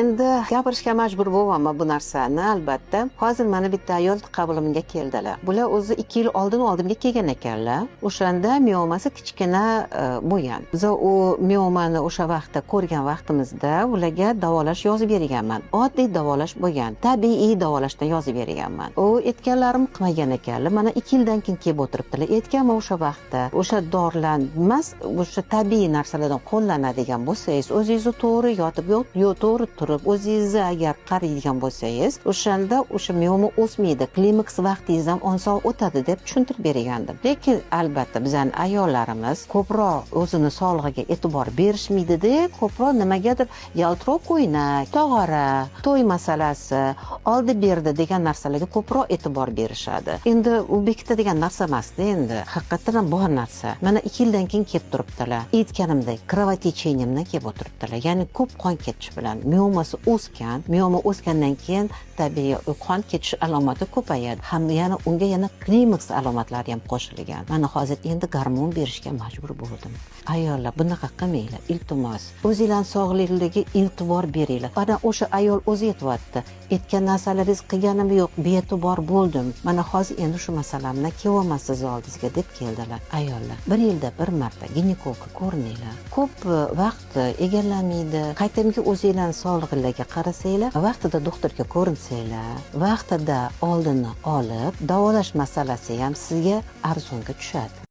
Endi gapirishga majbur bo'lyapman bu narsani, albatta. Hozir mana bitta ayol qabulimga keldilar. Bular o'zi 2 yil oldin oldimga kelgan ekanlar. O'shanda miomasi kichkina bo'lgan. Biz u miomani o'sha vaqtda ko'rgan vaqtimizda ularga davolash yozib berganman. Oddiy davolash bo'lgan, tabiiy davolashdan yozib berganman. U aytganlarim qilmagan ekanlar. Mana 2 yildan keyin kelib o'tiribdilar. Aytganman o'sha vaqtda, o'sha dorilar emas, o'sha tabiiy narsalardan qo'llanadigan bo'lsangiz, o'zingizni to'g'ri yotib, to'g'ri turib, o'zingizni agar qaraydigan bo'lsangiz, o'shanda o'sha mioma o'smaydi, klimaks vaqtingiz ham oson o'tadi deb tushuntirib bergandim. Lekin albatta bizning ayollarimiz ko'proq o'zini sog'lig'iga e'tibor berishmaydi-da, ko'proq nimagadir yaltiroq ko'ynak, tog'ora, to'y masalasi, oldi berdi degan narsalarga ko'proq e'tibor berishadi. Endi u bekitadigan narsa emas-da, endi haqiqatan ham bor narsa. Mana 2 yildan keyin kelib turibdilar. Aytganimdek, kровотечениемdan kelib o'tiribdilar. Ya'ni ko'p qon ketish bilan miomasi o'sgan, mioma o'sgandan keyin tabiiy qon ketish alomati ko'payadi. Yana unga klimaks alomatlari ham qo'shilgan. Mana hozir endi gormon berishga majbur bo'ldim. Ayollar bunaqa qilmanglar, iltimos. O'zingizlar sog'liklariga e'tibor beringlar. Ana o'sha ayol o'zi aytibdi. Aytgan narsalaringiz qilganim yo'q, bee'tibor bo'ldim. Mana hozir endi shu masalamni kelyapman siz oldingizga deb keldilar. Ayollar, 1 yilda 1 marta ginekologga ko'rininglar. Ko'p vaqt egallamaydi. Qaytamki o'zingizlar sog'lig'ingizga qarasanglar, vaqtida doktorga ko'rinsanglar, vaqtida oldini olib, davolash masalasi ham sizga arzonga tushadi.